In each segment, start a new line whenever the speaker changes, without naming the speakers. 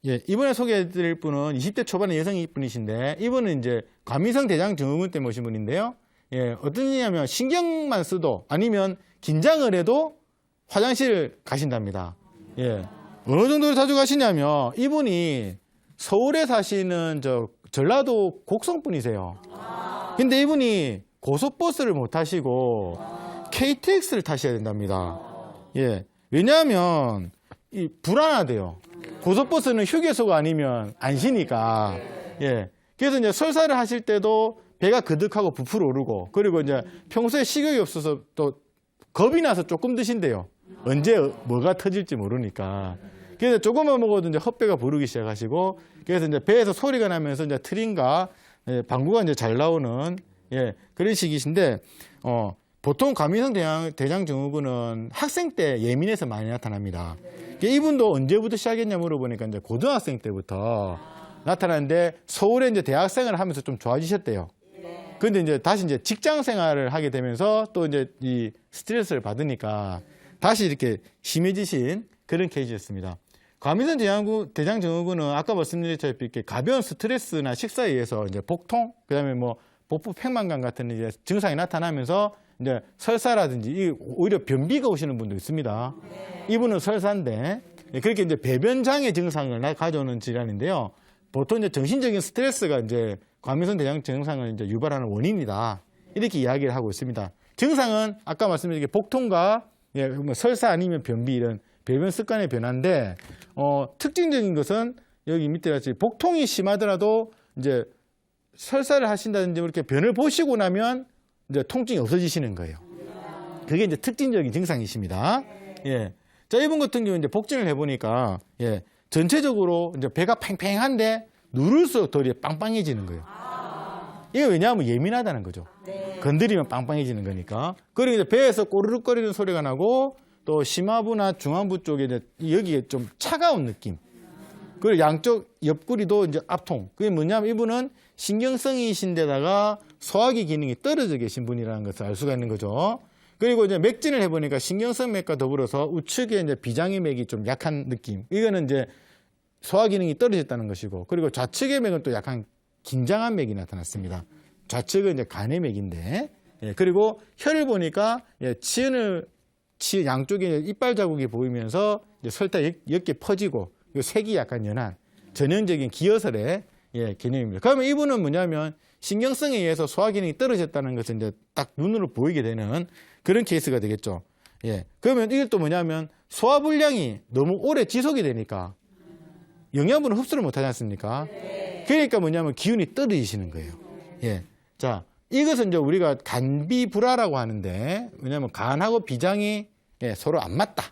예, 이번에 소개해드릴 분은 20대 초반의 여성분이신데, 이분은 이제 과민성 대장 증후군 때문에 오신 분인데요. 예, 어떤 일이냐면 신경만 써도 아니면 긴장을 해도 화장실을 가신답니다. 예, 어느 정도로 자주 가시냐면 이분이 서울에 사시는 전라도 곡성분이세요. 근데 이분이 고속버스를 못 타시고 KTX를 타셔야 된답니다. 예, 왜냐하면 불안하대요. 고속버스는 휴게소가 아니면 안 쉬니까. 예. 그래서 이제 설사를 하실 때도 배가 그득하고 부풀어 오르고, 그리고 이제 평소에 식욕이 없어서 또 겁이 나서 조금 드신대요. 언제 뭐가 터질지 모르니까. 그래서 조금만 먹어도 이제 헛배가 부르기 시작하시고, 그래서 이제 배에서 소리가 나면서 이제 트림과 방구가 이제 잘 나오는, 예, 그런 시기신데, 보통 과민성 대장 증후군은 학생 때 예민해서 많이 나타납니다. 이분도 언제부터 시작했냐 물어보니까 이제 고등학생 때부터 나타나는데, 서울에 이제 대학생활을 하면서 좀 좋아지셨대요. 그런데 이제 다시 이제 직장 생활을 하게 되면서 또 이제 이 스트레스를 받으니까 다시 이렇게 심해지신 그런 케이스였습니다. 과민성 대장 증후군은 아까 말씀드렸다시피 이렇게 가벼운 스트레스나 식사에 의해서 이제 복통, 그다음에 뭐 복부 팽만감 같은 이제 증상이 나타나면서 이제 설사라든지 오히려 변비가 오시는 분도 있습니다. 이분은 설사인데 그렇게 이제 배변장애 증상을 가져오는 질환인데요. 보통 이제 정신적인 스트레스가 이제 과민성 대장 증상을 이제 유발하는 원인이다. 이렇게 이야기를 하고 있습니다. 증상은 아까 말씀드린 게 복통과 뭐 설사 아니면 변비 이런 배변 습관의 변화인데 특징적인 것은 여기 밑에 같이 복통이 심하더라도 이제 설사를 하신다든지 이렇게 변을 보시고 나면 이제 통증이 없어지시는 거예요. 그게 이제 특징적인 증상이십니다. 예. 자, 이분 같은 경우 이제 복진을 해보니까, 예, 전체적으로 이제 배가 팽팽한데 누를수록 더 빵빵해지는 거예요. 이게 왜냐하면 예민하다는 거죠. 건드리면 빵빵해지는 거니까. 그리고 이제 배에서 꼬르륵거리는 소리가 나고 또 심화부나 중안부 쪽에 이제 여기에 좀 차가운 느낌. 그리고 양쪽 옆구리도 이제 압통. 그게 뭐냐면 이분은 신경성이신데다가 소화기 기능이 떨어져 계신 분이라는 것을 알 수가 있는 거죠. 그리고 이제 맥진을 해보니까 신경성 맥과 더불어서 우측에 이제 비장의 맥이 좀 약한 느낌. 이거는 이제 소화 기능이 떨어졌다는 것이고, 그리고 좌측의 맥은 또 약간 긴장한 맥이 나타났습니다. 좌측은 이제 간의 맥인데, 예, 그리고 혀를 보니까 예, 양쪽에 이빨 자국이 보이면서 이제 설탕이 옅게 퍼지고, 색이 약간 연한 전형적인 기어설의 예, 개념입니다. 그러면 이분은 뭐냐면 신경성에 의해서 소화 기능이 떨어졌다는 것을 이제 딱 눈으로 보이게 되는 그런 케이스가 되겠죠. 예. 그러면 이게 또 뭐냐면 소화불량이 너무 오래 지속이 되니까 영양분을 흡수를 못 하지 않습니까? 그러니까 뭐냐면 기운이 떨어지시는 거예요. 예. 자, 이것은 이제 우리가 간비불화라고 하는데, 왜냐면 간하고 비장이 예, 서로 안 맞다.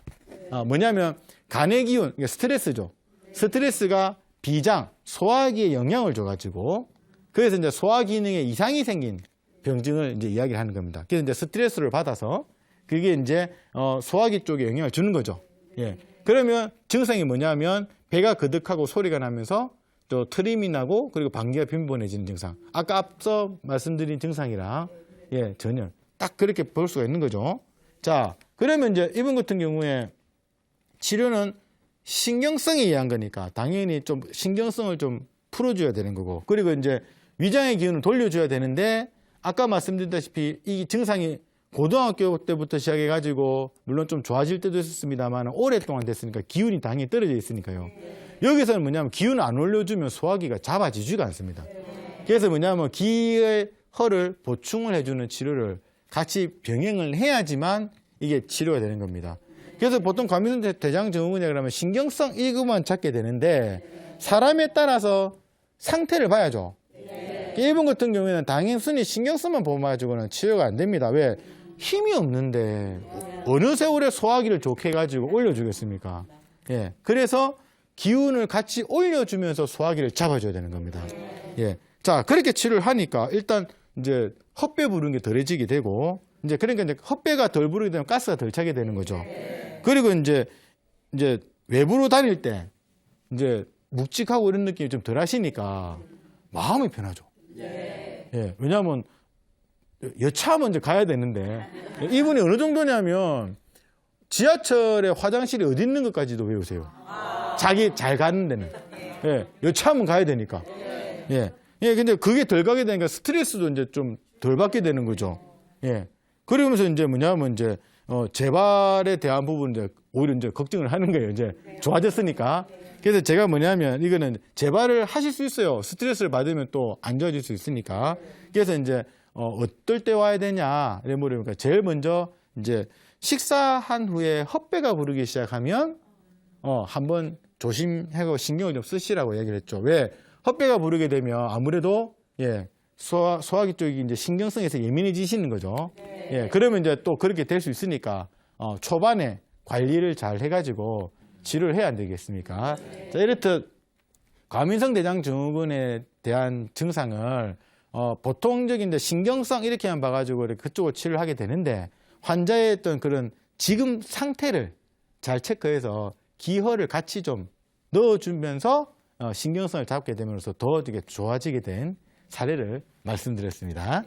뭐냐면 간의 기운, 스트레스죠. 스트레스가 비장, 소화기에 영향을 줘가지고, 그래서 이제 소화 기능에 이상이 생긴 병증을 이제 이야기를 하는 겁니다. 그래서 이제 스트레스를 받아서 그게 이제 소화기 쪽에 영향을 주는 거죠. 예. 그러면 증상이 뭐냐면 배가 그득하고 소리가 나면서 또 트림이 나고 그리고 방귀가 빈번해지는 증상. 아까 앞서 말씀드린 증상이랑 예, 전혀 딱 그렇게 볼 수가 있는 거죠. 자, 그러면 이제 이분 같은 경우에 치료는 신경성에 의한 거니까 당연히 좀 신경성을 좀 풀어줘야 되는 거고, 그리고 이제 위장의 기운을 돌려줘야 되는데, 아까 말씀드렸다시피 이 증상이 고등학교 때부터 시작해가지고 물론 좀 좋아질 때도 있었습니다만 오랫동안 됐으니까 기운이 당연히 떨어져 있으니까요. 여기서는 뭐냐면 기운을 안 올려주면 소화기가 잡아지지가 않습니다. 그래서 뭐냐면 기의 허를 보충을 해주는 치료를 같이 병행을 해야지만 이게 치료가 되는 겁니다. 그래서 보통 과민성 대장 증후군이라 그러면 신경성 이것만 찾게 되는데 사람에 따라서 상태를 봐야죠. 이분 같은 경우에는 단순히 신경성만 보면 치료가 안 됩니다. 왜? 힘이 없는데 어느 세월에 소화기를 좋게 해가지고 올려주겠습니까? 예. 그래서 기운을 같이 올려주면서 소화기를 잡아줘야 되는 겁니다. 예. 자, 그렇게 치료를 하니까 일단 이제 헛배 부르는 게 덜해지게 되고, 이제 그러니까 이제 헛배가 덜 부르게 되면 가스가 덜 차게 되는 거죠. 그리고 이제 외부로 다닐 때 이제 묵직하고 이런 느낌이 좀 덜 하시니까 마음이 편하죠. 예. 왜냐하면 여차하면 이제 가야 되는데, 이분이 어느 정도냐면 지하철에 화장실이 어디 있는 것까지도 외우세요. 자기 잘 가는 데는. 예, 여차하면 가야 되니까. 예. 예, 근데 그게 덜 가게 되니까 스트레스도 이제 좀 덜 받게 되는 거죠. 예. 그러면서 이제 뭐냐면 이제, 재발에 대한 부분 이제 오히려 이제 걱정을 하는 거예요. 이제 좋아졌으니까. 그래서 제가 뭐냐면 이거는 재발을 하실 수 있어요. 스트레스를 받으면 또 안 좋아질 수 있으니까. 그래서 이제, 어떨 때 와야 되냐. 이래 물으니까 제일 먼저 이제 식사한 후에 헛배가 부르기 시작하면, 한번 조심하고 신경을 좀 쓰시라고 얘기를 했죠. 왜? 헛배가 부르게 되면 아무래도, 예, 소화기 쪽이 이제 신경성에서 예민해지시는 거죠. 예, 그러면 이제 또 그렇게 될 수 있으니까, 초반에 관리를 잘 해가지고 치료를 해야 안 되겠습니까? 자, 이렇듯 과민성 대장 증후군에 대한 증상을, 보통적인 이제 신경성 이렇게만 봐가지고 그쪽을 치료를 하게 되는데, 환자의 어떤 그런 지금 상태를 잘 체크해서 기혈을 같이 좀 넣어주면서 신경성을 잡게 되면서 더 되게 좋아지게 된 사례를 말씀드렸습니다.